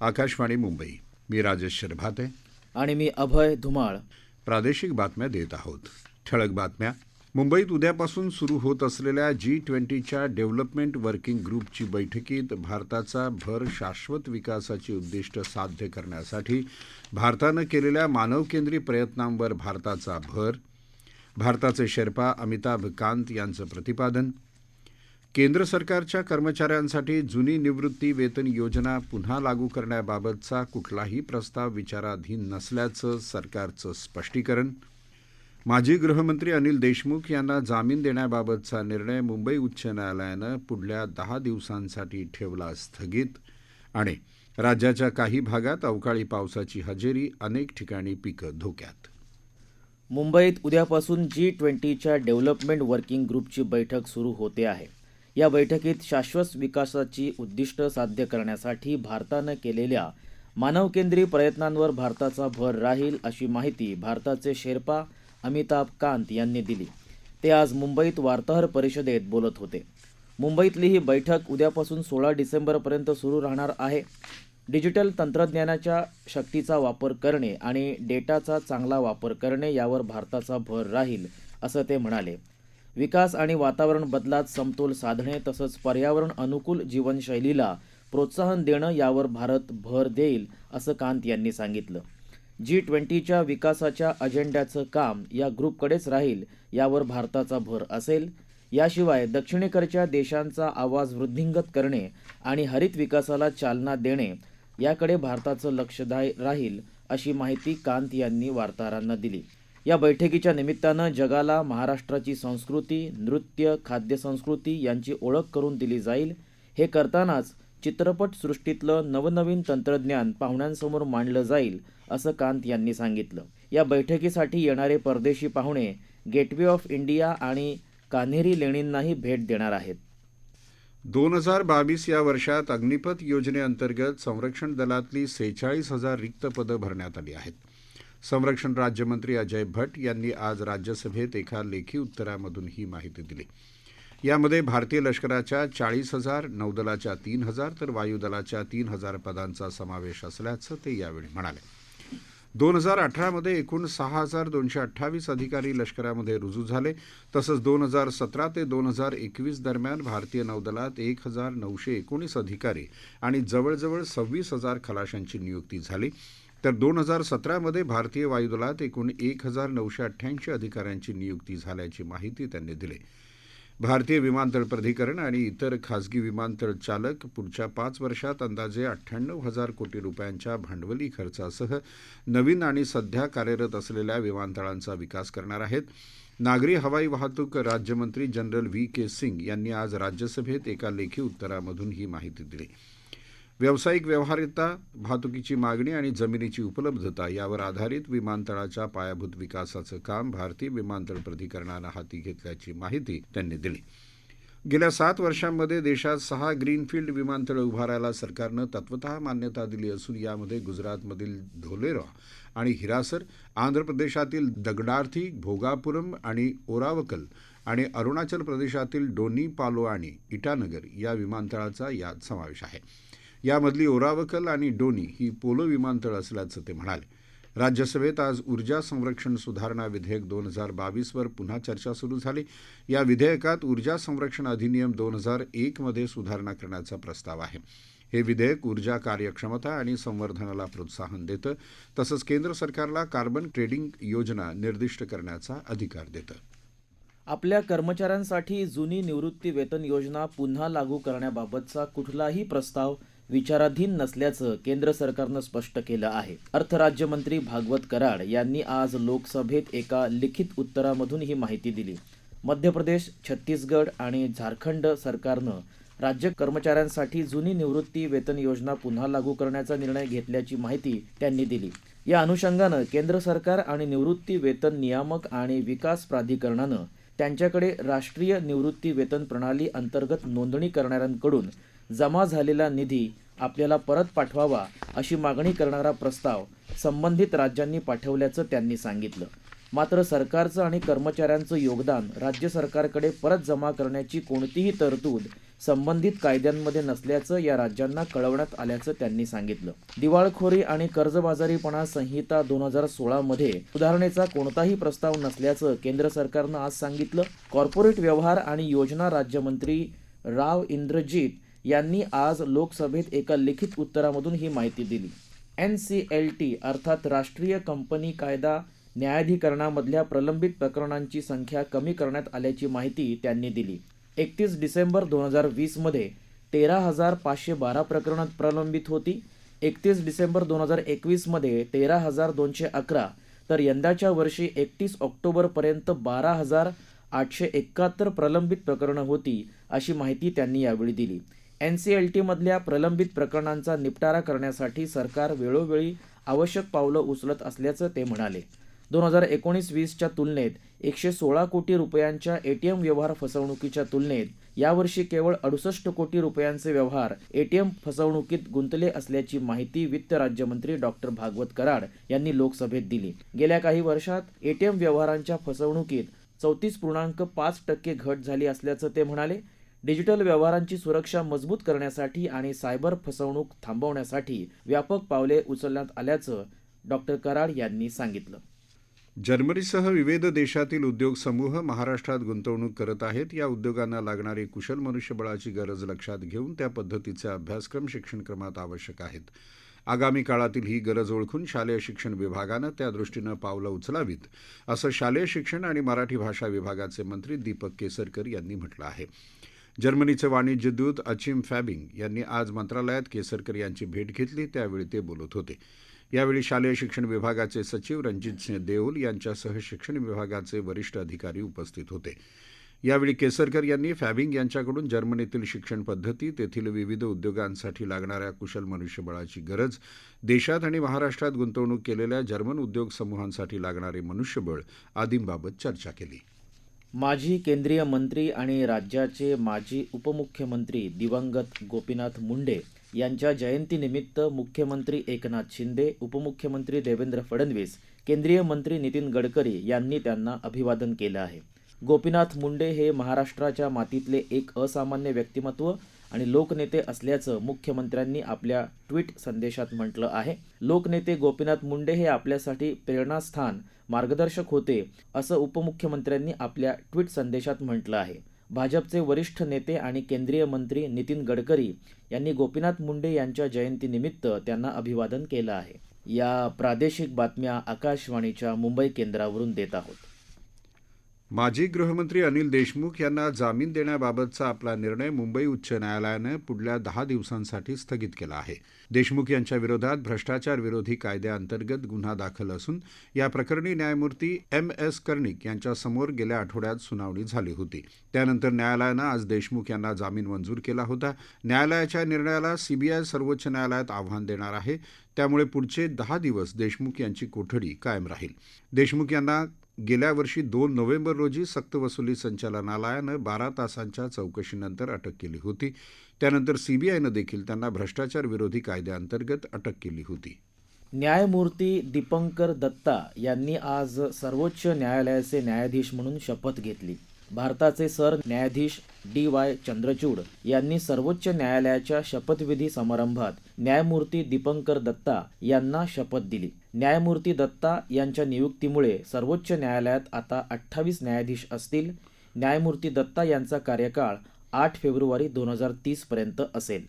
आकाशवाणी मुंबई. मी राजेश शरभाते आणि मी अभय धुमाळ. प्रादेशिक बातम्या देत आहोत. ठळक बातम्या. मुंबईत उद्यापासून सुरू होत असलेल्या G20च्या डेव्हलपमेंट वर्किंग ग्रुपची बैठकीत भारताचा भर शाश्वत विकासाची उद्दिष्ट साध्य करण्यासाठी भारतानं केलेल्या मानवकेंद्री प्रयत्नांवर भारताचा भर. भारताचे शेर्पा अमिताभ कांत यांचं प्रतिपादन. केंद्र सरकारच्या कर्मचाऱ्यांसाठी जुनी निवृत्ती वेतन योजना पुन्हा लागू करण्याबाबतचा कुठलाही प्रस्ताव विचाराधीन नसल्याचं सरकारचं स्पष्टीकरण. माजी गृहमंत्री अनिल देशमुख यांना जामीन देण्याबाबतचा निर्णय मुंबई उच्च न्यायालयानं पुढल्या 10 दिवसांसाठी ठेवला स्थगित. आणि राज्याच्या काही भागात अवकाळी पावसाची हजेरी, अनेक ठिकाणी पिकं धोक्यात. मुंबईत उद्यापासून G20च्या डेव्हलपमेंट वर्किंग ग्रुपची बैठक सुरू होते आहे. या बैठकीत शाश्वत विकासाची उद्दिष्ट साध्य करण्यासाठी भारतानं केलेल्या मानवकेंद्री प्रयत्नांवर भारताचा भर राहील, अशी माहिती भारताचे शेर्पा अमिताभ कांत यांनी दिली. ते आज मुंबईत वार्ताहर परिषदेत बोलत होते. मुंबईतली ही बैठक उद्यापासून 16 डिसेंबरपर्यंत सुरू राहणार आहे. डिजिटल तंत्रज्ञानाच्या शक्तीचा वापर करणे आणि डेटाचा चांगला वापर करणे यावर भारताचा भर राहील, असं ते म्हणाले. विकास आणि वातावरण बदलात समतोल साधणे तसंच पर्यावरण अनुकूल जीवनशैलीला प्रोत्साहन देणं यावर भारत भर देईल, असं कांत यांनी सांगितलं. G20च्या विकासाच्या अजेंड्याचं काम या ग्रुपकडेच राहील, यावर भारताचा भर असेल. याशिवाय दक्षिणेकडच्या देशांचा आवाज वृद्धिंगत करणे आणि हरित विकासाला चालना देणे याकडे भारताचं लक्ष राहील, अशी माहिती कांत यांनी वार्ताहरांना दिली. या बैठकीच्या निमित्तानं जगाला महाराष्ट्राची संस्कृती, नृत्य, खाद्यसंस्कृती यांची ओळख करून दिली जाईल. हे करतानाच चित्रपटसृष्टीतलं नवनवीन तंत्रज्ञान पाहुण्यांसमोर मांडलं जाईल, असं कांत यांनी सांगितलं. या बैठकीसाठी येणारे परदेशी पाहुणे गेटवे ऑफ इंडिया आणि कान्हेरी लेणींनाही भेट देणार आहेत. 2022 या वर्षात अग्निपथ योजनेअंतर्गत संरक्षण दलातली 46,000 रिक्त पदं भरण्यात आली आहेत. संरक्षण राज्यमंत्री अजय भट्ट यांनी आज राज्यसभेत एका लेखी उत्तरामधून ही माहिती दिली. यामध्ये भारतीय लष्कराच्या 40,000, नौदलाच्या 3,000 तर वायुदलाच्या 3,000 पदांचा समावेश असल्याचं ते यावेळी म्हणाले. 2018 मध्ये एकूण 6,228 अधिकारी लष्करामध्ये रुजू झाले. तसंच 2017 ते 2021 दरम्यान भारतीय नौदलात 1,919 अधिकारी आणि जवळजवळ 26,000 खलाशांची नियुक्ती झाली. तर 2017 मध्ये भारतीय वायुदलात एकूण 1,988 अधिकाऱ्यांची नियुक्ती झाल्याची माहिती त्यांनी दिली. भारतीय विमानतळ प्राधिकरण आणि इतर खासगी विमानतळ चालक पुढच्या 5 वर्षात अंदाजे 98,000 कोटी रुपयांच्या भांडवली खर्चासह नवीन आणि सध्या कार्यरत असलेल्या विमानतळांचा विकास करणार आहेत. नागरी हवाई वाहतूक राज्यमंत्री जनरल V.K. सिंग यांनी आज राज्यसभेत एका लेखी उत्तरामधून ही माहिती दिली. व्यावसायिक व्यवहार्यता, वाहतुकीची मागणी आणि जमिनीची उपलब्धता यावर आधारित विमानतळाच्या पायाभूत विकासाचं काम भारतीय विमानतळ प्राधिकरणानं हाती घेतल्याची माहिती त्यांनी दिली. गेल्या 7 वर्षांमध्ये देशात 6 ग्रीनफील्ड विमानतळं उभारायला सरकारनं तत्वतः मान्यता दिली असून यामध्ये गुजरातमधील धोलेरा आणि हिरासर, आंध्र प्रदेशातील दगडार्थी, भोगापुरम आणि ओरावकल आणि अरुणाचल प्रदेशातील डोनी पालो आणि इटानगर या विमानतळाचा यात समावेश आहे. यामधली ओरावकल आणि डोनी ही पोलो विमानतळ असल्याचं ते म्हणाले. राज्यसभेत आज ऊर्जा संरक्षण सुधारणा विधेयक 2022 वर पुन्हा चर्चा सुरू झाली. या विधेयकात ऊर्जा संरक्षण अधिनियम 2001 मध्ये सुधारणा करण्याचा प्रस्ताव आहे. हे विधेयक ऊर्जा कार्यक्षमता आणि संवर्धनाला प्रोत्साहन देतं. तसंच केंद्र सरकारला कार्बन ट्रेडिंग योजना निर्दिष्ट करण्याचा अधिकार देतं. आपल्या कर्मचाऱ्यांसाठी जुनी निवृत्ती वेतन योजना पुन्हा लागू करण्याबाबतचा कुठलाही प्रस्ताव विचाराधीन नसल्याचं केंद्र सरकारनं स्पष्ट केलं आहे. अर्थ राज्यमंत्री भागवत कराड यांनी आज लोकसभेत एका लिखित उत्तरामधून ही माहिती दिली. मध्य प्रदेश, छत्तीसगड आणि झारखंड सरकारनं राज्य कर्मचाऱ्यांसाठी जुनी निवृत्ती वेतन योजना पुन्हा लागू करण्याचा निर्णय घेतल्याची माहिती त्यांनी दिली. या अनुषंगानं केंद्र सरकार आणि निवृत्ती वेतन नियामक आणि विकास प्राधिकरणानं त्यांच्याकडे राष्ट्रीय निवृत्ती वेतन प्रणाली अंतर्गत नोंदणी करणाऱ्यांकडून जमा झालेला निधी आपल्याला परत पाठवावा, अशी मागणी करणारा प्रस्ताव संबंधित राज्यांनी पाठवल्याचं त्यांनी सांगितलं. मात्र सरकारचं आणि कर्मचाऱ्यांचं योगदान राज्य सरकारकडे परत जमा करण्याची कोणतीही तरतूद संबंधित कायद्यांमध्ये नसल्याचं या राज्यांना कळवण्यात आल्याचं त्यांनी सांगितलं. दिवाळखोरी आणि कर्जबाजारीपणा संहिता 2016 मध्ये सुधारणेचा कोणताही प्रस्ताव नसल्याचं केंद्र सरकारनं आज सांगितलं. कॉर्पोरेट व्यवहार आणि योजना राज्यमंत्री राव इंद्रजीत यांनी आज लोकसभेत एका लिखित उत्तरामधून ही माहिती दिली. NCLT अर्थात राष्ट्रीय कंपनी कायदा न्यायाधिकरणामधल्या प्रलंबित प्रकरणांची संख्या कमी करण्यात आल्याची माहिती त्यांनी दिली. 31 डिसेंबर 2020 मध्ये 13,512 प्रकरणं प्रलंबित होती. 31 डिसेंबर 2021 मध्ये 13,211 तर यंदाच्या वर्षी 31 ऑक्टोबरपर्यंत 12,871 प्रलंबित प्रकरणं होती, अशी माहिती त्यांनी यावेळी दिली. NCLT मधल्या प्रलंबित प्रकरणांचा निपटारा करण्यासाठी सरकार वेळोवेळी आवश्यक पावलं उचलत असल्याचं ते म्हणाले. 2019-20च्या तुलनेत 116 कोटी रुपयांच्या ATM व्यवहार फसवणुकीच्या तुलनेत यावर्षी केवळ 68 कोटी रुपयांचे व्यवहार ATM फसवणुकीत गुंतले असल्याची माहिती वित्त राज्यमंत्री डॉक्टर भागवत कराड यांनी लोकसभेत दिली. गेल्या काही वर्षात ATM व्यवहारांच्या फसवणुकीत 34.5% घट झाली असल्याचं ते म्हणाले. डिजिटल व्यवहारांची सुरक्षा मजबूत करण्यासाठी आणि सायबर फसवणूक थांबवण्यासाठी व्यापक पावले उचलण्यात आल्याचं डॉक्टर कराड यांनी सांगितलं. जर्मनीसह विविध देशातील उद्योग समूह महाराष्ट्रात गुंतवणूक करत आहेत. या उद्योगांना लागणारी कुशल मनुष्यबळाची गरज लक्षात घेऊन त्या पद्धतीचे अभ्यासक्रम शिक्षणक्रमात आवश्यक आहेत. आगामी काळातील ही गरज ओळखून शालेय शिक्षण विभागानं त्या दृष्टीनं पावलं उचलावीत, असं शालेय शिक्षण आणि मराठी भाषा विभागाचे मंत्री दीपक केसरकर यांनी म्हटलं आहे. जर्मनीचे वाणिज्य दूत अचिम फॅबिंग यांनी आज मंत्रालयात केसरकर यांची भेट घेतली, त्यावेळी ते बोलत होते. यावेळी शालेय शिक्षण विभागाचे सचिव रणजितसिंह देओल यांच्यासह शिक्षण विभागाचे वरिष्ठ अधिकारी उपस्थित होते. यावेळी केसरकर यांनी फॅबिंग यांच्याकडून जर्मनीतील शिक्षण पद्धती, तेथील विविध उद्योगांसाठी लागणाऱ्या कुशल मनुष्यबळाची गरज, देशात आणि महाराष्ट्रात गुंतवणूक केलेल्या जर्मन उद्योग समूहांसाठी लागणारे मनुष्यबळ आदींबाबत चर्चा केली. माजी केंद्रीय मंत्री आणि राज्याचे माजी उपमुख्यमंत्री दिवंगत गोपीनाथ मुंडे यांच्या जयंतीनिमित्त मुख्यमंत्री एकनाथ शिंदे, उपमुख्यमंत्री देवेंद्र फडणवीस, केंद्रीय मंत्री नितीन गडकरी यांनी त्यांना अभिवादन केलं आहे. गोपीनाथ मुंडे हे महाराष्ट्राच्या मातीतले एक असामान्य व्यक्तिमत्व आणि लोकनेते असल्याचं मुख्यमंत्र्यांनी आपल्या ट्विट संदेशात म्हटलं आहे. लोकनेते गोपीनाथ मुंडे हे आपल्यासाठी प्रेरणास्थान, मार्गदर्शक होते, असं उपमुख्यमंत्र्यांनी आपल्या ट्विट संदेशात म्हटलं आहे. भाजपचे वरिष्ठ नेते आणि केंद्रीय मंत्री नितीन गडकरी यांनी गोपीनाथ मुंडे यांच्या जयंतीनिमित्त त्यांना अभिवादन केलं आहे. या प्रादेशिक बातम्या आकाशवाणीच्या मुंबई केंद्रावरून देत आहोत. माजी गृहमंत्री अनिल देशमुख यांना जामीन देण्याबाबतचा आपला निर्णय मुंबई उच्च न्यायालयानं पुढल्या 10 दिवसांसाठी स्थगित केला आहे. देशमुख यांच्या विरोधात भ्रष्टाचार विरोधी कायद्याअंतर्गत गुन्हा दाखल असून या प्रकरणी न्यायमूर्ती MS कर्णिक यांच्यासमोर गेल्या आठवड्यात सुनावणी झाली होती. त्यानंतर न्यायालयानं आज देशमुख यांना जामीन मंजूर केला होता. न्यायालयाच्या निर्णयाला CBI सर्वोच्च न्यायालयात आव्हान देणार आहे. त्यामुळे पुढचे 10 दिवस देशमुख यांची कोठडी कायम राहील. देशमुख यांना गेल्या वर्षी 2 नोव्हेंबर रोजी सक्तवसुली संचालनालयानं 12 तासांच्या चौकशीनंतर अटक केली होती. त्यानंतर CBIनं देखील त्यांना भ्रष्टाचार विरोधी कायद्याअंतर्गत अटक केली होती. न्यायमूर्ती दीपंकर दत्ता यांनी आज सर्वोच्च न्यायालयाचे न्यायाधीश म्हणून शपथ घेतली. भारताचे सरन्यायाधीश DY चंद्रचूड यांनी सर्वोच्च न्यायालयाच्या शपथविधी समारंभात न्यायमूर्ती दीपंकर दत्ता यांना शपथ दिली. न्यायमूर्ती दत्ता यांच्या नियुक्तीमुळे सर्वोच्च न्यायालयात आता 28 न्यायाधीश असतील. न्यायमूर्ती दत्ता यांचा कार्यकाळ 8 फेब्रुवारी 2030 पर्यंत असेल.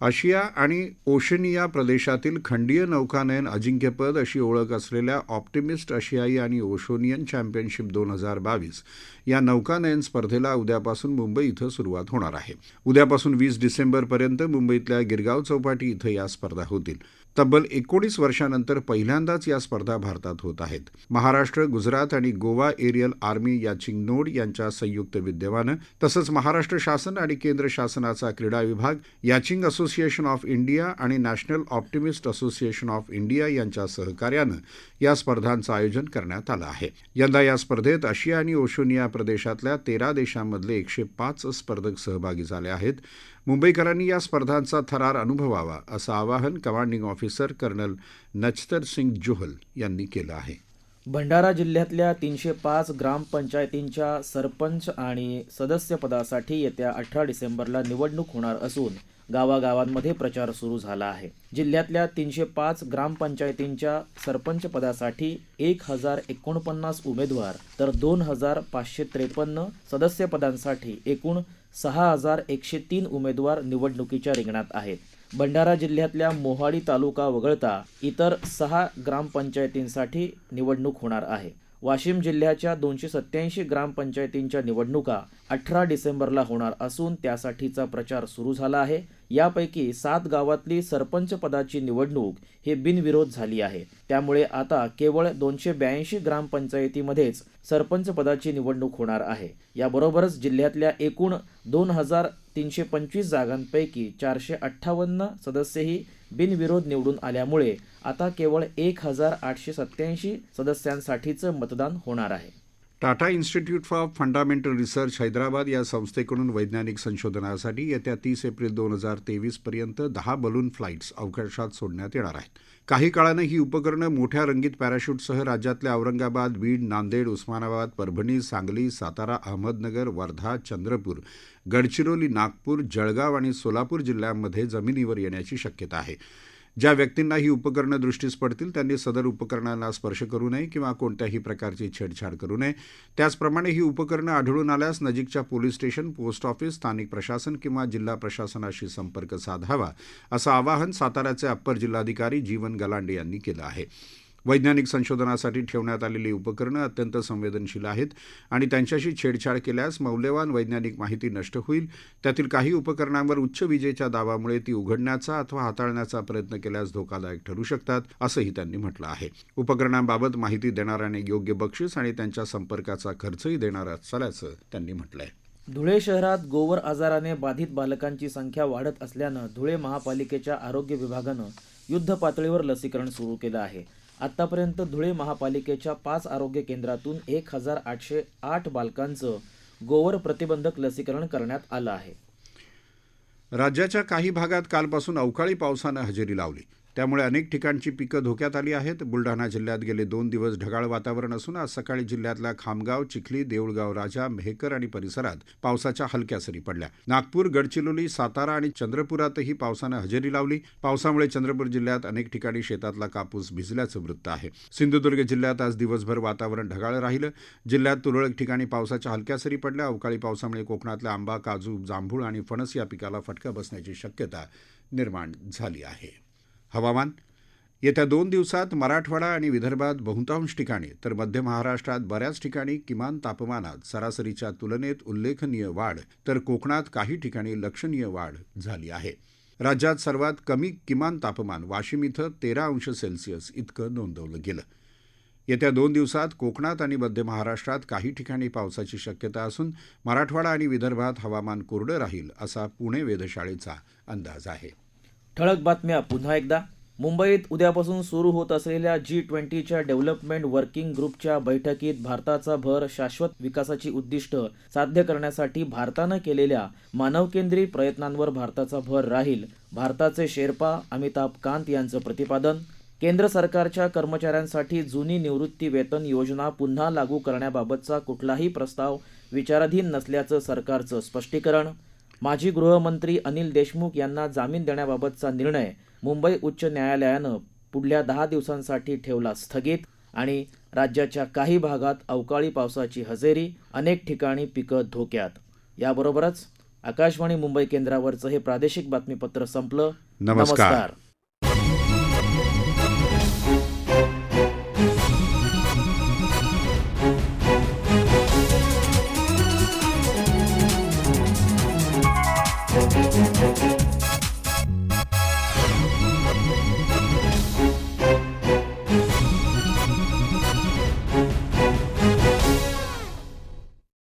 आशिया आणि ओशनिया प्रदेशातील खंडीय नौकानयन अजिंक्यपद अशी ओळख असलेल्या ऑप्टिमिस्ट आशियाई आणि ओशनियन चॅम्पियनशिप 2022 या नौकानयन स्पर्धेला उद्यापासून मुंबई इथं सुरुवात होणार आहे. उद्यापासून 20 डिसेंबरपर्यंत मुंबईतल्या गिरगाव चौपाटी इथं या स्पर्धा होतील. तब्बल 19 वर्षांनंतर पहिल्यांदाच या स्पर्धा भारतात होत आहेत. महाराष्ट्र, गुजरात आणि गोवा एरियल आर्मी याचिंग नोड यांच्या संयुक्त विद्यमानं तसंच महाराष्ट्र शासन आणि केंद्र शासनाचा क्रीडा विभाग, याचिंग असोसिएशन ऑफ इंडिया आणि national optimist association of India यांच्या सहकार्यानं या स्पर्धांचं आयोजन करण्यात आलं आहे. यंदा या स्पर्धेत आशिया आणि ओशनिया प्रदेशातल्या 13 देशांमधले 105 स्पर्धक सहभागी झाले आहेत. मुंबईकरांनी या स्पर्धांचा थरार अनुभवावा असं आवाहन commanding officer colonel Nachhatar Singh Johal यांनी केलं आहे. भंडारा जिल्ह्यातल्या 305 ग्रामपंचायतींच्या सरपंच आणि सदस्य पदासाठी येत्या 18 डिसेंबरला निवडणूक होणार असून गावागावांमध्ये प्रचार सुरू झाला आहे. जिल्ह्यातल्या 305 ग्रामपंचायतींच्या सरपंच पदासाठी 1049 उमेदवार तर 2553 सदस्य पदांसाठी एकूण 6103 उमेदवार निवडणुकीच्या रिंगणात आहेत. भंडारा जिल्ह्यातल्या मोहाडी तालुका वगळता इतर 6 ग्रामपंचायतींसाठी निवडणूक होणार आहे. वाशिम जिल्ह्याच्या 287 ग्रामपंचायतींच्या निवडणुका 18 डिसेंबरला होणार असून त्यासाठीचा प्रचार सुरू झाला आहे. यापैकी 7 गावातली सरपंच पदाची निवडणूक ही बिनविरोध झाली आहे. त्यामुळे आता केवळ 282 ग्रामपंचायतीमध्येच सरपंच पदाची निवडणूक होणार आहे. याबरोबरच जिल्ह्यातल्या एकूण 2325 जागांपैकी 458 सदस्यही बिनविरोध निवडून आल्यामुळे आता केवळ 1887 सदस्यांसाठीचं मतदान होणार आहे. Tata institute for fundamental research Hyderabad या संस्थेकडून वैज्ञानिक संशोधनासाठी येत्या 30 एप्रिल 2023 पर्यंत 10 बलून फ्लाईट्स अवकाशात सोडण्यात येणार आहेत. काही काळानं ही उपकरणं मोठ्या रंगीत पॅराशूटसह राज्यातल्या औरंगाबाद, बीड, नांदेड, उस्मानाबाद, परभणी, सांगली, सातारा, अहमदनगर, वर्धा, चंद्रपूर, गडचिरोली, नागपूर, जळगाव आणि सोलापूर जिल्ह्यांमध्ये जमिनीवर येण्याची शक्यता आहे. ज्या व्यक्तींना ही उपकरणं दृष्टीस पडतील त्यांनी सदर उपकरणांना स्पर्श करू नये किंवा कोणत्याही प्रकारची छेडछाड करू नये. त्याचप्रमाणे ही उपकरणं आढळून आल्यास नजीकच्या पोलीस स्टेशन, पोस्ट ऑफिस, स्थानिक प्रशासन किंवा जिल्हा प्रशासनाशी संपर्क साधावा असं आवाहन साताऱ्याचे अप्पर जिल्हाधिकारी जीवन गलांडे यांनी केलं आहे. वैज्ञानिक संशोधनासाठी ठेवण्यात आलेली उपकरणं अत्यंत संवेदनशील आहेत आणि त्यांच्याशी छेडछाड केल्यास मौल्यवान वैज्ञानिक माहिती नष्ट होईल. त्यातील काही उपकरणांवर उच्च विजेच्या दाबामुळे ती उघडण्याचा अथवा हाताळण्याचा प्रयत्न केल्यास धोकादायक ठरू शकतात असंही त्यांनी म्हटलं आहे. उपकरणांबाबत माहिती देणाऱ्याने योग्य बक्षीस आणि त्यांच्या संपर्काचा खर्चही देणार असल्याचं त्यांनी म्हटलंय. धुळे शहरात गोवर आजाराने बाधित बालकांची संख्या वाढत असल्यानं धुळे महापालिकेच्या आरोग्य विभागानं युद्ध पातळीवर लसीकरण सुरू केलं आहे. आतापर्यंत धुळे महापालिकेच्या 5 आरोग्य केंद्रातून 1808 बालकांचं गोवर प्रतिबंधक लसीकरण करण्यात आलं आहे. राज्याच्या काही भागात कालपासून अवकाळी पावसानं हजेरी लावली. त्यामुळे अनेक ठिकाणची पिकं धोक्यात आली आहेत. बुलढाणा जिल्ह्यात गेले 2 दिवस ढगाळ वातावरण असून आज सकाळी जिल्ह्यातल्या खामगाव, चिखली, देऊळगाव राजा, मेहकर आणि परिसरात पावसाच्या हलक्या सरी पडल्या. नागपूर, गडचिरोली, सातारा आणि चंद्रपुरातही पावसानं हजेरी लावली. पावसामुळे चंद्रपूर जिल्ह्यात अनेक ठिकाणी शेतातला कापूस भिजल्याचं वृत्त आहे. सिंधुदुर्ग जिल्ह्यात आज दिवसभर वातावरण ढगाळ राहिलं. जिल्ह्यात तुरळक ठिकाणी पावसाच्या हलक्या सरी पडल्या. अवकाळी पावसामुळे कोकणातल्या आंबा, काजू, जांभूळ आणि फणस या पिकाला फटका बसण्याची शक्यता निर्माण झाली आहे. हवामान. येत्या 2 दिवसात मराठवाडा आणि विदर्भात बहुतांश ठिकाणी तर मध्य महाराष्ट्रात बऱ्याच ठिकाणी किमान तापमानात सरासरीच्या तुलनेत उल्लेखनीय वाढ तर कोकणात काही ठिकाणी लक्षणीय वाढ झाली आहे. राज्यात सर्वात कमी किमान तापमान वाशिम इथं 13 अंश सेल्सिअस इतकं नोंदवलं गेलं. येत्या 2 दिवसात कोकणात आणि मध्य महाराष्ट्रात काही ठिकाणी पावसाची शक्यता असून मराठवाडा आणि विदर्भात हवामान कोरडं राहील असा पुणे वेधशाळेचा अंदाज आहे. ठळक बातम्या पुन्हा एकदा. मुंबईत उद्यापासून सुरू होत असलेल्या G20च्या डेव्हलपमेंट वर्किंग ग्रुपच्या बैठकीत भारताचा भर शाश्वत विकासाची उद्दिष्ट साध्य करण्यासाठी भारतानं केलेल्या मानवकेंद्री प्रयत्नांवर भारताचा भर राहील. भारताचे शेर्पा अमिताभ कांत यांचं प्रतिपादन. केंद्र सरकारच्या कर्मचाऱ्यांसाठी जुनी निवृत्ती वेतन योजना पुन्हा लागू करण्याबाबतचा कुठलाही प्रस्ताव विचाराधीन नसल्याचं सरकारचं स्पष्टीकरण. माजी गृहमंत्री अनिल देशमुख यांना जामीन देण्याबाबतचा निर्णय मुंबई उच्च न्यायालयानं पुढल्या 10 दिवसांसाठी ठेवला स्थगित. आणि राज्याच्या काही भागात अवकाळी पावसाची हजेरी, अनेक ठिकाणी पिकं धोक्यात. याबरोबरच आकाशवाणी मुंबई केंद्रावरचं हे प्रादेशिक बातमीपत्र संपलं. नमस्कार.